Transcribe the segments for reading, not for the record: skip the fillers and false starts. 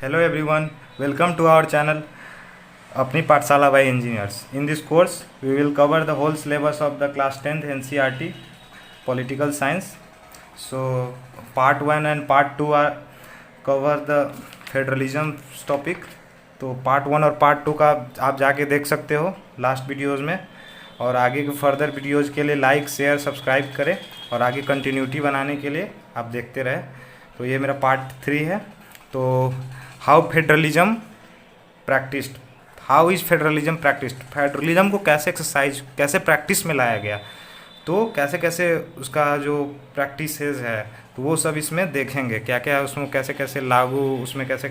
Hello everyone, welcome to our channel अपनी पाठशाला by engineers. In this course, we will cover the whole syllabus of the class 10th NCERT political science. So part 1 and part 2 are cover the federalism topic. तो part 1 और part 2 का आप जाके देख सकते हो लास्ट वीडियोस में, और आगे के फर्दर वीडियोस के लिए लाइक शेयर सब्सक्राइब करें और आगे कंटिन्यूटी बनाने के लिए आप देखते रहें. तो ये मेरा पार्ट 3 है. तो how federalism practised, how is federalism practised, federalism को कैसे एक्सरसाइज कैसे प्रैक्टिस में लाया गया, तो कैसे कैसे उसका जो प्रैक्टिसेस है तो वो सब इसमें देखेंगे. क्या क्या उसमें कैसे कैसे लागू, उसमें कैसे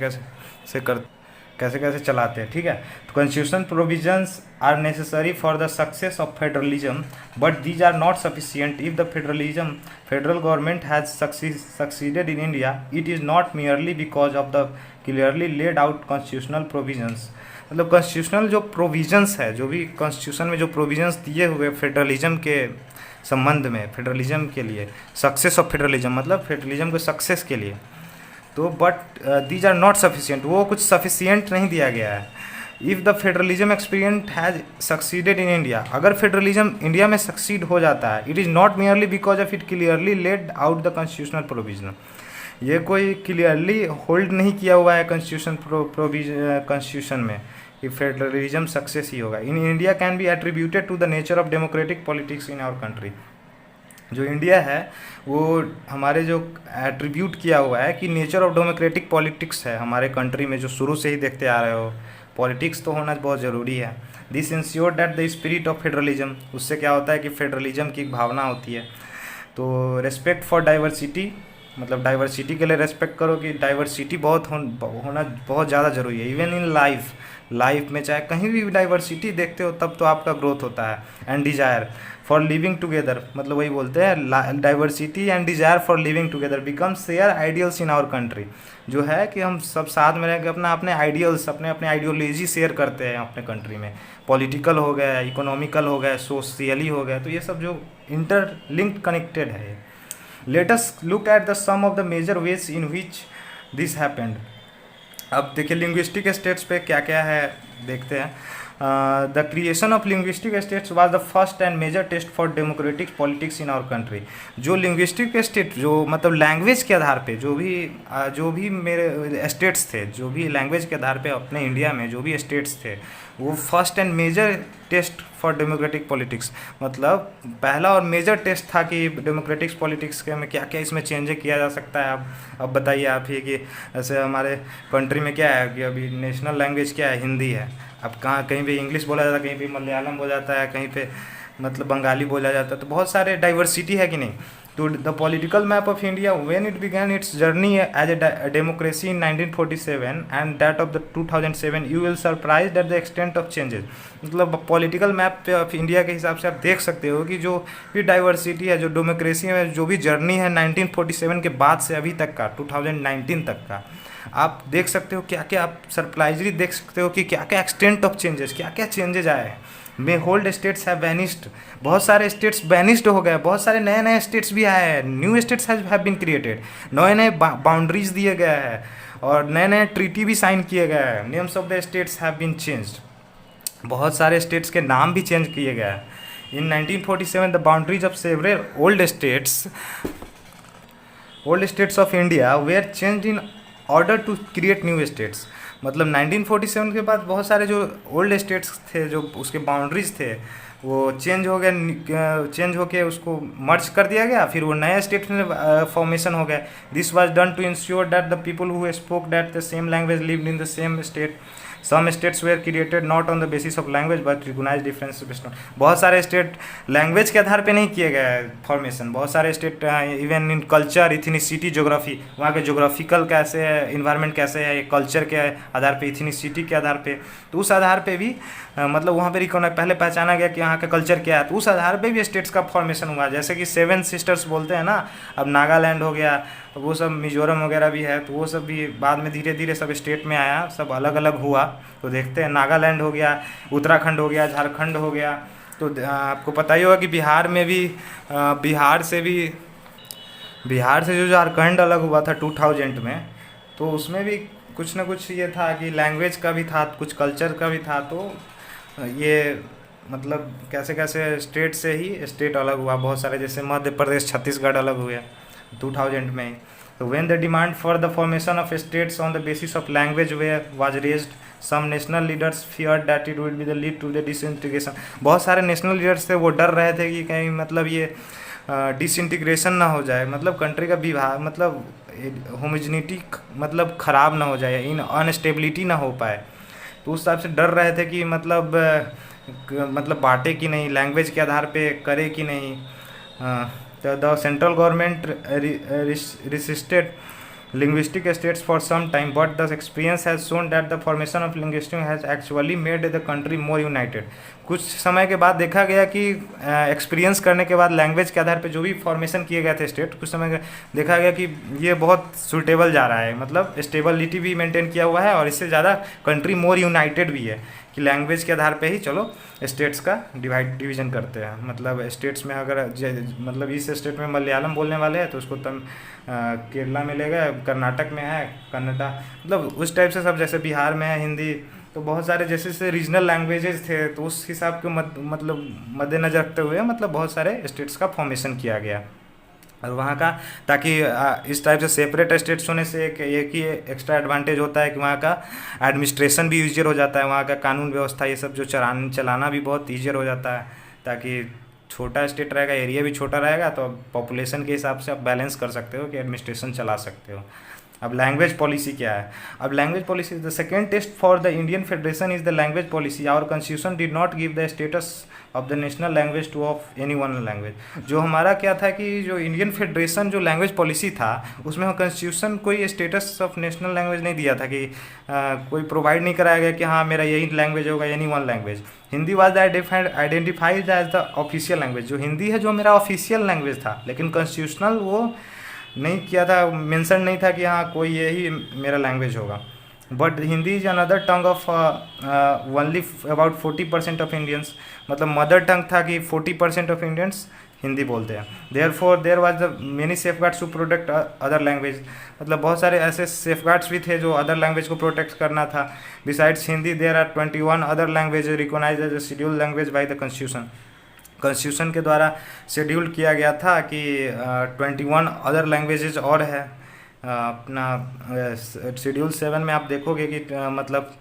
कैसे चलाते हैं. ठीक है. तो constitution provisions are necessary for the success of federalism but these are not sufficient if the federal government has succeeded in India. It is not merely because of the clearly laid out constitutional provisions. मतलब constitutional जो provisions है, जो भी constitution में जो provisions दिए हुए federalism के संबंध में, फेडरलिज्म के लिए, सक्सेस ऑफ फेडरलिज्म मतलब फेडरलिज्म के सक्सेस के लिए, तो but these are not sufficient, वो कुछ सफिशिएंट नहीं दिया गया है. If the federalism experiment has succeeded in India, अगर फेडरलिज्म इंडिया में सक्सीड हो जाता है, it is not merely because of it clearly laid out the constitutional provision. ये कोई क्लियरली होल्ड नहीं किया हुआ है कॉन्स्टिट्यूशन में कि फेडरलिज्म सक्सेस ही होगा. In India can be attributed to the nature of democratic politics in our country. जो इंडिया है वो हमारे जो एट्रीब्यूट किया हुआ है कि नेचर ऑफ डेमोक्रेटिक पॉलिटिक्स है हमारे कंट्री में, जो शुरू से ही देखते आ रहे हो. पॉलिटिक्स तो होना बहुत ज़रूरी है. This ensure that the spirit of federalism, उससे क्या होता है कि फेडरलिज्म की एक भावना होती है. तो रेस्पेक्ट फॉर डाइवर्सिटी, मतलब डाइवर्सिटी के लिए रेस्पेक्ट करो कि डाइवर्सिटी होना बहुत ज़्यादा ज़रूरी है. इवन इन लाइफ में चाहे कहीं भी डाइवर्सिटी देखते हो तब तो आपका ग्रोथ होता है. And desire for living together, मतलब वही बोलते हैं diversity and desire for living together become share ideals in our country. जो है कि हम सब साथ में रह के अपने आइडियल्स, अपने आइडियोलॉजी शेयर करते हैं अपने कंट्री में. पॉलिटिकल हो गया, इकोनॉमिकल हो गया, सोशली हो गया, तो ये सब जो इंटरलिंक्ड कनेक्टेड है. Let us look at the some of the major ways in which this happened. अब देखिए लिंग्विस्टिक स्टेट्स पे क्या क्या है देखते हैं. The creation of linguistic states was the first and major test for democratic politics in our country. जो linguistic state, जो मतलब लैंग्वेज के आधार पे जो भी मेरे स्टेट्स थे, जो भी लैंग्वेज के आधार पे अपने इंडिया में जो भी स्टेट्स थे, वो first and major test for democratic politics, मतलब पहला और मेजर टेस्ट था कि डेमोक्रेटिक पॉलिटिक्स के में क्या क्या इसमें चेंज किया जा सकता है. अब बताइए आप ही कि ऐसे हमारे कंट्री में क्या है कि अभी नेशनल लैंग्वेज क्या है, हिंदी है. अब कहीं पे इंग्लिश बोला जाता है, कहीं पे मलयालम बोला जाता है, कहीं पे मतलब बंगाली बोला जाता है. तो बहुत सारे डाइवर्सिटी है कि नहीं. तो the political map of India when it began its journey as a democracy in 1947 and that of the 2007 you will surprise that the extent of changes. मतलब पॉलिटिकल मैप पे ऑफ इंडिया के हिसाब से आप देख सकते हो कि जो भी डाइवर्सिटी है, जो डेमोक्रेसी में जो भी जर्नी है 1947 के बाद से अभी तक का 2019 तक का, आप देख सकते हो क्या क्या, आप सरप्राइजली देख सकते हो कि क्या क्या एक्सटेंट ऑफ चेंजेस, क्या क्या चेंजेज आए हैं. मे होल्ड स्टेट्स हैव वैनिस्ड, बहुत सारे स्टेट्स वैनिस्ड हो गए, बहुत सारे नए नए स्टेट्स भी आए हैं. New states have been created, नए नए बाउंड्रीज दिए गए हैं और नए नए ट्रीटी भी साइन किए गए हैं. Names of the states have been changed, बहुत सारे स्टेट्स के नाम भी चेंज किए गए हैं. In 1947 the boundaries of several old states of India were changed in order to create new states. मतलब 1947 के बाद बहुत सारे जो ओल्ड स्टेट्स थे, जो उसके बाउंड्रीज थे, वो चेंज होके उसको मर्ज कर दिया गया, फिर वो नए स्टेट में फॉर्मेशन हो गया. This was done to ensure that the people who spoke that the same language lived in the same state. Some states were created not on the basis of language but recognise difference based on. बहुत सारे state language के आधार पे नहीं किए गए formation. बहुत सारे state even in culture, ethnicity, geography, वहाँ के जोग्राफिकल कैसे है, इन्वायरमेंट कैसे है, कल्चर के आधार पे, इथनिसिटी के आधार पे, तो उस आधार पे भी मतलब वहाँ पे पहले पहचाना गया कि यहाँ का कल्चर क्या है, तो उस आधार पे भी स्टेट्स का फॉर्मेशन हुआ. जैसे कि 7 सिस्टर्स बोलते हैं ना, अब नागालैंड हो गया, वो सब मिजोरम वगैरह भी है, तो वो सब भी बाद में धीरे धीरे सब स्टेट में आया, सब अलग अलग हुआ. तो देखते हैं नागालैंड हो गया, उत्तराखंड हो गया, झारखंड हो गया. तो आपको पता ही होगा कि बिहार में भी बिहार से जो झारखंड अलग हुआ था 2000 में, तो उसमें भी कुछ ना कुछ ये था कि लैंग्वेज का भी था, कुछ कल्चर का भी था। तो ये मतलब कैसे कैसे स्टेट से ही स्टेट अलग हुआ बहुत सारे, जैसे मध्य प्रदेश छत्तीसगढ़ अलग हुए 2000 में ही। तो when the demand for the formation of states on the basis of language way was raised, some national leaders feared that it would be the lead to the disintegration. बहुत सारे नेशनल लीडर्स थे, वो डर रहे थे कि कहीं मतलब ये डिसइंटीग्रेशन ना हो जाए, मतलब कंट्री का विभाग, मतलब होमोजिनिटी मतलब ख़राब ना हो जाए, इन अनस्टेबिलिटी ना हो पाए। तो उस हिसाब से डर रहे थे कि मतलब बांटे कि नहीं, लैंग्वेज के आधार पे करे कि नहीं। The central government resisted linguistic states for some time, but the experience has shown that the formation of linguistic has actually made the country more united. कुछ समय के बाद देखा गया कि एक्सपीरियंस करने के बाद लैंग्वेज के आधार पे जो भी फॉर्मेशन किए गए थे स्टेट, कुछ समय देखा गया कि ये बहुत सुटेबल जा रहा है, मतलब स्टेबिलिटी भी मेंटेन किया हुआ है और इससे ज़्यादा कंट्री मोर यूनाइटेड भी है कि लैंग्वेज के आधार पे ही चलो स्टेट्स का डिवीज़न करते हैं। मतलब स्टेट्स में अगर मतलब इस स्टेट में मलयालम बोलने वाले हैं तो उसको केरला में ले गए, कर्नाटक में है कन्नड़ा, मतलब उस टाइप से सब, जैसे बिहार में है हिंदी। तो बहुत सारे जैसे जैसे रीजनल लैंग्वेजेस थे, तो उस हिसाब के मतलब मद्देनज़र रखते हुए मतलब बहुत सारे स्टेट्स का फॉर्मेशन किया गया। और वहाँ का, ताकि इस टाइप से सेपरेट स्टेट्स होने से एक ही एक्स्ट्रा एडवांटेज होता है कि वहाँ का एडमिनिस्ट्रेशन भी ईजियर हो जाता है, वहाँ का कानून व्यवस्था ये सब जो चलाना भी बहुत ईजियर हो जाता है। ताकि छोटा स्टेट रहेगा, एरिया भी छोटा रहेगा, तो पॉपुलेशन के हिसाब से आप बैलेंस कर सकते हो कि एडमिनिस्ट्रेशन चला सकते हो। अब लैंग्वेज पॉलिसी क्या है? अब language policy, the second test for the Indian federation is the language policy. Our constitution did not give the status of the national language to of any one language. जो हमारा क्या था कि जो Indian federation जो language policy था, उसमें constitution कोई स्टेटस ऑफ नेशनल लैंग्वेज नहीं दिया था कि कोई प्रोवाइड नहीं कराया गया कि हाँ मेरा यही लैंग्वेज होगा, any one language. Hindi was identified as the official language. जो हिंदी है जो मेरा ऑफिशियल लैंग्वेज था, लेकिन कॉन्स्टिट्यूशनल वो नहीं किया था, मेंशन नहीं था कि हाँ कोई यही मेरा लैंग्वेज होगा। But Hindi is another tongue of only about 40% of Indians, मतलब मदर टंग था कि 40% ऑफ इंडियंस हिंदी बोलते हैं। There was the many safeguards to protect other language, मतलब बहुत सारे ऐसे सेफगार्ड्स भी थे जो अदर लैंग्वेज को प्रोटेक्ट करना था। Besides Hindi there are 21 other language recognised as a scheduled language by the constitution. Constitution के द्वारा शेड्यूल किया गया था कि 21 अदर लैंग्वेजेज और है। अपना शेड्यूल 7 में आप देखोगे कि मतलब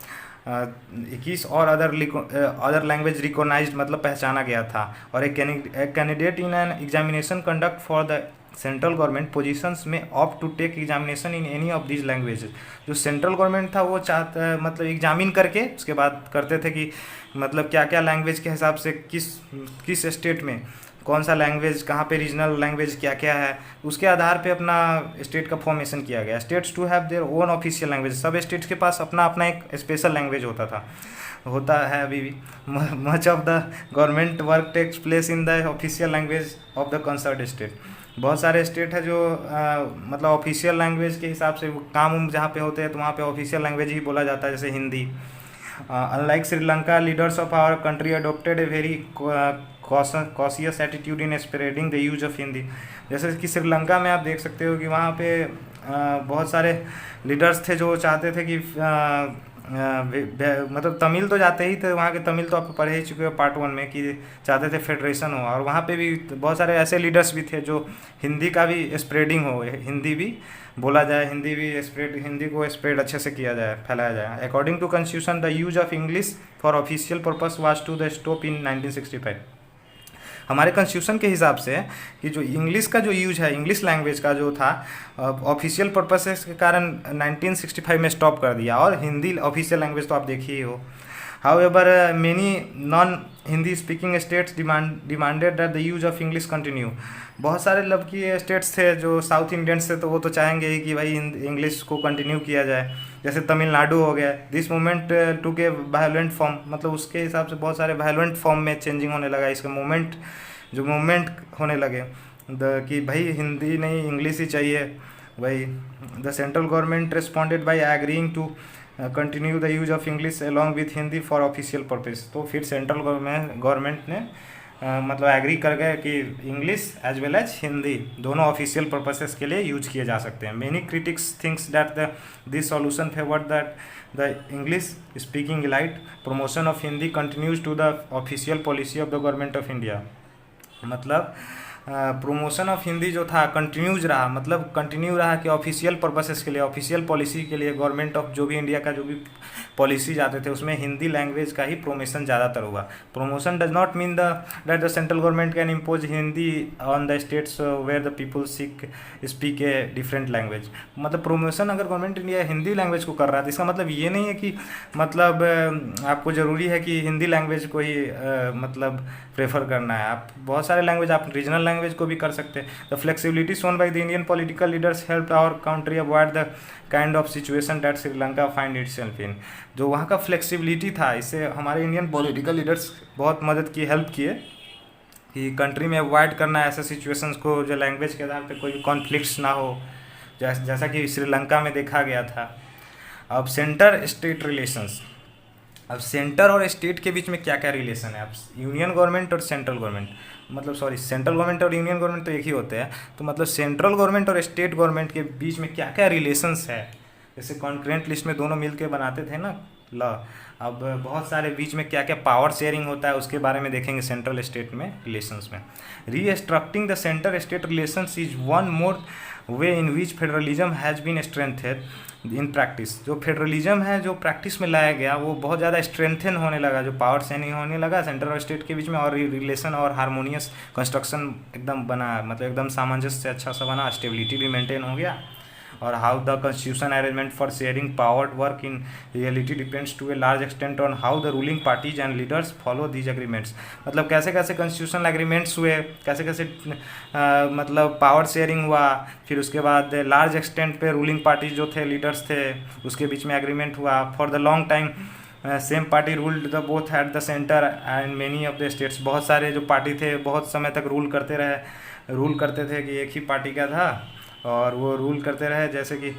21 और अदर लैंग्वेज रिकॉग्नाइज्ड मतलब पहचाना गया था। और एक candidate in an examination conduct for the central government positions में opt to take examination in any of these languages. जो सेंट्रल गवर्नमेंट था वो चाहता मतलब एग्जामिन करके उसके बाद करते थे कि मतलब क्या क्या लैंग्वेज के हिसाब से किस स्टेट में कौन सा लैंग्वेज, कहाँ पे रीजनल लैंग्वेज क्या क्या है, उसके आधार पे अपना स्टेट का फॉर्मेशन किया गया। States to have their own official language, सब स्टेट्स के पास अपना अपना एक स्पेशल लैंग्वेज होता है अभी भी। Much of the government work takes place in the official language of the concern state. बहुत सारे स्टेट है जो मतलब ऑफिशियल लैंग्वेज के हिसाब से काम जहाँ पे होते हैं तो वहाँ पे ऑफिशियल लैंग्वेज ही बोला जाता है, जैसे Hindi. Unlike Sri Lanka, leaders of our country adopted a very cautious attitude in spreading the use of Hindi. जैसे कि श्रीलंका में आप देख सकते हो कि वहाँ पे बहुत सारे लीडर्स थे जो चाहते थे कि मतलब तमिल तो जाते ही थे, वहाँ के तमिल तो आप पढ़े ही चुके हो पार्ट 1 में कि चाहते थे फेडरेशन हो। और वहाँ पे भी बहुत सारे ऐसे लीडर्स भी थे जो हिंदी का भी स्प्रेडिंग हो, हिंदी भी बोला जाए, हिंदी को स्प्रेड अच्छे से किया जाए, फैलाया जाए। According to constitution the use of English for official purpose was to the stop in 1965। हमारे कॉन्स्टिट्यूशन के हिसाब से कि जो इंग्लिश का जो यूज है, इंग्लिश लैंग्वेज का जो था ऑफिशियल पर्पसेस के कारण 1965 में स्टॉप कर दिया। और हिंदी ऑफिशियल लैंग्वेज तो आप देखिए ही हो। However, many non-Hindi speaking states demanded that the use of English continue. बहुत सारे लब की स्टेट्स थे जो साउथ इंडियंस थे, तो वो तो चाहेंगे ही कि भाई इंग्लिश को कंटिन्यू किया जाए। जैसे तमिलनाडु हो गया, दिस मूवमेंट टू के वायलेंट फॉर्म, मतलब उसके हिसाब से बहुत सारे वायलेंट फॉर्म में चेंजिंग होने लगा। इसका मूवमेंट होने लगे कि भाई हिंदी नहीं इंग्लिश ही चाहिए भाई। The central government responded by agreeing to continue the use of English along with Hindi for official purpose. तो फिर सेंट्रल गवर्नमेंट ने मतलब एग्री कर गए कि English as well as Hindi दोनों ऑफिशियल पर्पसेस के लिए यूज किए जा सकते हैं। Many critics thinks that this solution favour that the English speaking elite promotion of Hindi continues to the official policy of the government of India. मतलब promotion of Hindi जो था कंटिन्यूज रहा, मतलब कंटिन्यू रहा कि ऑफिशियल पर्पसेस के लिए, ऑफिशियल पॉलिसी के लिए गवर्नमेंट ऑफ जो भी इंडिया का जो भी पॉलिसीज आते थे उसमें हिंदी लैंग्वेज का ही प्रोमोशन ज़्यादातर हुआ। Promotion does not mean that the central government can impose Hindi on the states where the people speak a different language. मतलब प्रोमोशन अगर गवर्नमेंट इंडिया हिंदी लैंग्वेज को कर रहा है तो इसका मतलब ये नहीं है कि मतलब आपको ज़रूरी है कि हिंदी लैंग्वेज को ही मतलब प्रेफर करना है। आप बहुत सारे लैंग्वेज, आप रीजनल लैंग्वेज को भी कर सकते हैं। The flexibility shown by the Indian political leaders help our country avoid the kind of situation that Sri Lanka find itself in. जो वहाँ का फ्लेक्सिबिलिटी था, इससे हमारे इंडियन पॉलिटिकल लीडर्स बहुत मदद की, हेल्प किए कि कंट्री में अवॉइड करना ऐसे सिचुएशंस को जो लैंग्वेज के आधार पे कोई भी कॉन्फ्लिक्ट्स ना हो, जैसा कि श्रीलंका में देखा गया था। अब सेंटर स्टेट रिलेशंस, अब सेंटर और स्टेट के बीच में क्या क्या रिलेशन है। अब यूनियन गवर्नमेंट और सेंट्रल गवर्नमेंट, मतलब सॉरी सेंट्रल गवर्नमेंट और यूनियन गवर्नमेंट तो एक ही होते हैं, तो मतलब सेंट्रल गवर्नमेंट और स्टेट गवर्नमेंट के बीच में क्या क्या रिलेशंस है। जैसे कॉन्करेंट लिस्ट में दोनों मिलके बनाते थे ना लॉ, अब बहुत सारे बीच में क्या क्या पावर शेयरिंग होता है उसके बारे में देखेंगे सेंट्रल स्टेट में रिलेशंस में। Restructuring the centre state relations is one more way in which federalism has been strengthened in practice. जो फेडरलिज्म है जो प्रैक्टिस में लाया गया वो बहुत ज़्यादा स्ट्रेंथन होने लगा, जो पावर शेयरिंग होने लगा सेंट्रल और स्टेट के बीच में, और रिलेशन और हारमोनियस कंस्ट्रक्शन एकदम बना, मतलब एकदम सामंजस्य अच्छा सा बना, स्टेबिलिटी भी मेंटेन हो गया। और how the constitution arrangement for sharing power work in reality depends to a large extent on how the ruling parties and leaders follow these agreements. मतलब कैसे कैसे कॉन्स्टिट्यूशन एग्रीमेंट्स हुए, कैसे कैसे मतलब पावर शेयरिंग हुआ, फिर उसके बाद लार्ज एक्सटेंट पे रूलिंग पार्टीज जो थे, लीडर्स थे, उसके बीच में एग्रीमेंट हुआ। For the long time same party ruled the both at the centre and many of the states. बहुत सारे जो पार्टी थे बहुत समय तक रूल करते थे कि एक ही पार्टी का था और वो रूल करते रहे। जैसे कि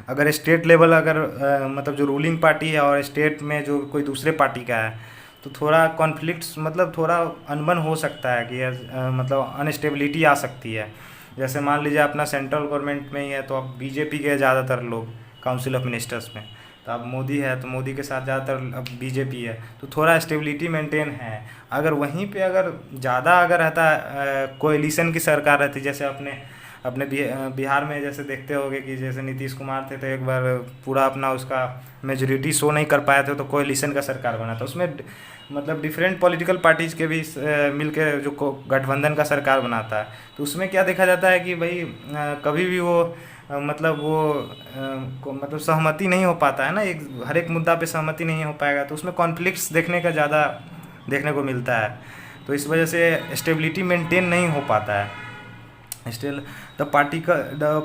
अगर स्टेट लेवल अगर मतलब जो रूलिंग पार्टी है और स्टेट में जो कोई दूसरे पार्टी का है तो थोड़ा कॉन्फ्लिक्ट्स, मतलब थोड़ा अनबन हो सकता है कि मतलब अनस्टेबिलिटी आ सकती है। जैसे मान लीजिए अपना सेंट्रल गवर्नमेंट में ही है तो अब बीजेपी के ज़्यादातर लोग काउंसिल ऑफ मिनिस्टर्स में, तो अब मोदी है तो मोदी के साथ ज़्यादातर अब बीजेपी है, तो थोड़ा स्टेबिलिटी मेंटेन है। अगर वहीं पे अगर ज़्यादा अगर रहता कोएलिशन की सरकार रहती, जैसे अपने बिहार में जैसे देखते होंगे कि जैसे नीतीश कुमार थे तो एक बार पूरा अपना उसका मेजोरिटी शो नहीं कर पाए थे तो कोएलिशन का सरकार बना था, उसमें मतलब डिफरेंट पॉलिटिकल पार्टीज़ के भी मिलके जो गठबंधन का सरकार बनाता है। तो उसमें क्या देखा जाता है कि भाई कभी भी वो मतलब मतलब सहमति नहीं हो पाता है ना, एक हर एक मुद्दा पे सहमति नहीं हो पाएगा, तो उसमें कॉन्फ्लिक्ट्स देखने का ज़्यादा देखने को मिलता है। तो इस वजह से स्टेबिलिटी मेंटेन नहीं हो पाता है। Still the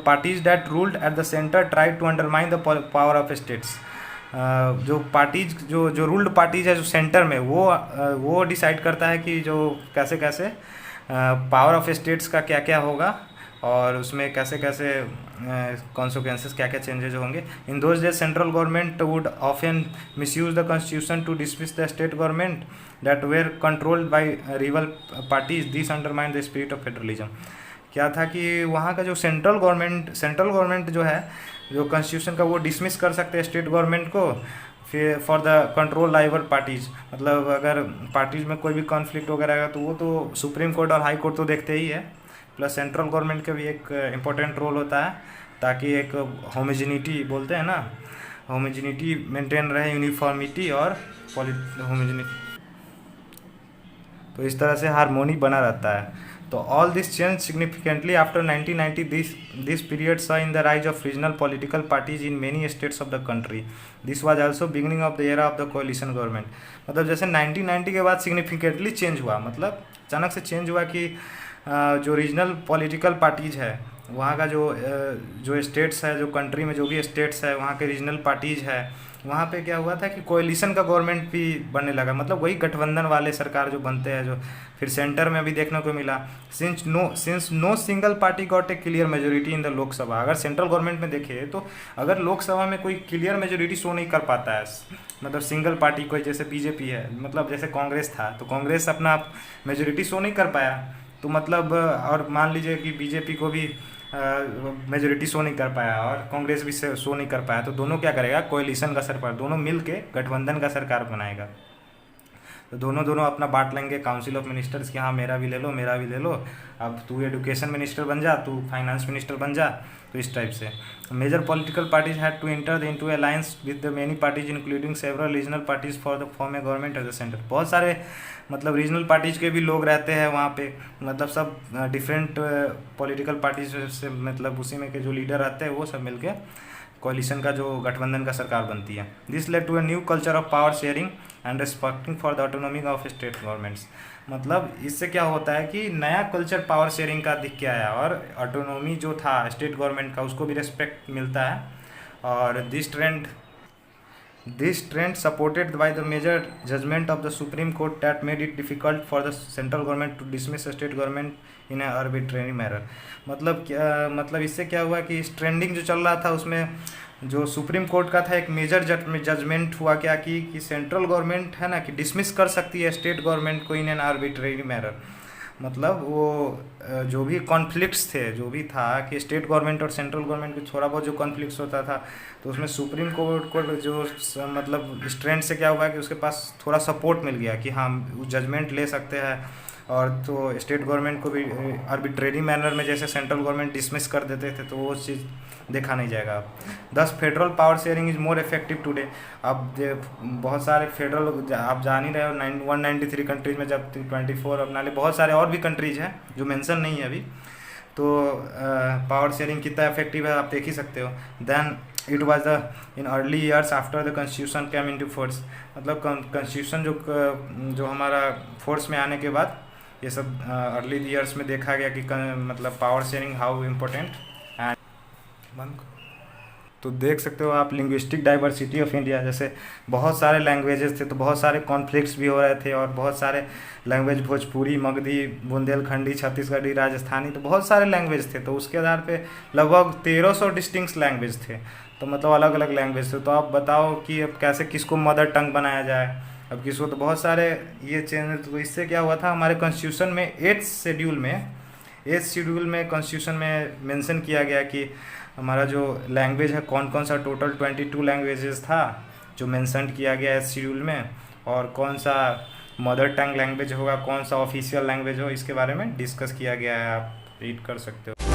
parties that ruled at the centre try to undermine the power of states. जो पार्टीज जो रूल्ड पार्टीज है जो सेंटर में वो डिसाइड करता है कि जो कैसे कैसे पावर ऑफ स्टेट्स का क्या क्या होगा और उसमें कैसे कैसे कॉन्सिक्वेंसेस क्या क्या चेंजेस होंगे। In those days central government would often misuse the constitution to dismiss the state government that were controlled by rival parties, this undermine the spirit of federalism. क्या था कि वहाँ का जो सेंट्रल गवर्नमेंट जो है जो कॉन्स्टिट्यूशन का वो डिसमिस कर सकते हैं स्टेट गवर्नमेंट को, फिर for the control liver parties. मतलब अगर पार्टीज में कोई भी कॉन्फ्लिक्ट वगैरह है तो वो तो सुप्रीम कोर्ट और हाई कोर्ट तो देखते ही है, प्लस सेंट्रल गवर्नमेंट का भी एक इम्पोर्टेंट रोल होता है ताकि एक होमोजेनिटी बोलते हैं ना, होमोजेनिटी मेंटेन रहे, यूनिफॉर्मिटी और होमोजेनिटी, तो इस तरह से हारमोनी बना रहता है। तो all this change significantly after 1990 this period saw in the rise of regional political parties in many states of the country. This was also beginning of the era of the coalition government. मतलब जैसे 1990 के बाद significantly change हुआ, मतलब अचानक से change हुआ कि जो रीजनल पॉलिटिकल पार्टीज है वहाँ का जो स्टेट्स है, जो कंट्री में जो भी स्टेट्स है, वहाँ के रीजनल पार्टीज है, वहाँ पे क्या हुआ था कि कोएलिशन का गवर्नमेंट भी बनने लगा, मतलब वही गठबंधन वाले सरकार जो बनते हैं, जो फिर सेंटर में अभी देखने को मिला। Since no single party got a clear majority in the Lok Sabha. अगर सेंट्रल गवर्नमेंट में देखे तो अगर लोकसभा में कोई क्लियर मेजोरिटी शो नहीं कर पाता है, मतलब सिंगल पार्टी कोई, जैसे बीजेपी है, मतलब जैसे कांग्रेस था तो कांग्रेस अपना मेजोरिटी शो नहीं कर पाया, तो मतलब और मान लीजिए कि बीजेपी को भी मेजोरिटी शो नहीं कर पाया और कांग्रेस भी शो नहीं कर पाया, तो दोनों क्या करेगा, कोएलिशन का सरकार, दोनों मिल के गठबंधन का सरकार बनाएगा। तो दोनों अपना बांट लेंगे काउंसिल ऑफ मिनिस्टर्स कि हाँ मेरा भी ले लो, मेरा भी ले लो, अब तू एजुकेशन मिनिस्टर बन जा, तू फाइनेंस मिनिस्टर बन जा, तो इस टाइप से। Major political parties had to enter into alliance with the many parties including several regional parties for the form a government at the centre. बहुत सारे मतलब रीजनल पार्टीज के भी लोग रहते हैं वहाँ पे, मतलब सब डिफरेंट पॉलिटिकल पार्टीज से, मतलब उसी में के जो लीडर रहते हैं वो सब मिलके कोalition का जो गठबंधन का सरकार बनती है। This led to a new culture of power sharing and respecting for the autonomy of state governments. मतलब इससे क्या होता है कि नया कल्चर पावर शेयरिंग का दिख के आया और ऑटोनॉमी जो था स्टेट गवर्नमेंट का उसको भी रिस्पेक्ट मिलता है। और This trend supported by the major judgment of the Supreme Court that made it difficult for the central government to dismiss a state government in an arbitrary manner। मतलब इससे क्या हुआ कि इस ट्रेंडिंग जो चल रहा था उसमें जो सुप्रीम कोर्ट का था एक मेजर जजमेंट हुआ क्या कि सेंट्रल गवर्नमेंट है ना कि डिसमिस कर सकती है स्टेट गवर्नमेंट को इन एन आर्बिट्रेरी मैनर। मतलब वो जो भी कॉन्फ्लिक्ट्स थे, जो भी था कि स्टेट गवर्नमेंट और सेंट्रल गवर्नमेंट में थोड़ा बहुत जो कॉन्फ्लिक्ट्स होता था, तो उसमें सुप्रीम कोर्ट को जो मतलब इस ट्रेंड से क्या हुआ कि उसके पास थोड़ा सपोर्ट मिल गया कि हाँ जजमेंट ले सकते हैं। और तो स्टेट गवर्नमेंट को भी आर्बिट्रेरी मैनर में जैसे सेंट्रल गवर्नमेंट डिसमिस कर देते थे, तो वो चीज़ देखा नहीं जाएगा। दस federal power sharing is more effective today. अब बहुत सारे फेडरल, आप जान ही रहे हो 193 कंट्रीज में जब 24 अपना ले, बहुत सारे और भी कंट्रीज हैं जो मेंशन नहीं है अभी, तो पावर शेयरिंग कितना इफेक्टिव है आप देख ही सकते हो। Then it was the in early years after the constitution came into force. मतलब कॉन्स्टिट्यूशन जो हमारा फोर्स में आने के बाद ये सब अर्ली ईयर्स में देखा गया कि मतलब power sharing how important and. तो देख सकते हो आप लिंग्विस्टिक डाइवर्सिटी ऑफ इंडिया, जैसे बहुत सारे लैंग्वेजेस थे तो बहुत सारे कॉन्फ्लिक्ट्स भी हो रहे थे और बहुत सारे लैंग्वेज, भोजपुरी, मगधी, बुंदेलखंडी, छत्तीसगढ़ी, राजस्थानी, तो बहुत सारे लैंग्वेज थे। तो उसके आधार पे लगभग 1300 डिस्टिंक्ट लैंग्वेज थे, तो मतलब अलग अलग लैंग्वेज थे। तो आप बताओ कि अब कैसे किसको मदर टंग बनाया जाए, अब किसको, तो बहुत सारे ये चेंज। तो इससे क्या हुआ था हमारे कॉन्स्टिट्यूशन में 8th शेड्यूल में कॉन्स्टिट्यूशन में मेंशन किया गया कि हमारा जो लैंग्वेज है कौन कौन सा, टोटल 22 लैंग्वेजेस था जो मेंशन किया गया है शेड्यूल में, और कौन सा मदर टंग लैंग्वेज होगा, कौन सा ऑफिशियल लैंग्वेज हो, इसके बारे में डिस्कस किया गया है। आप रीड कर सकते हो।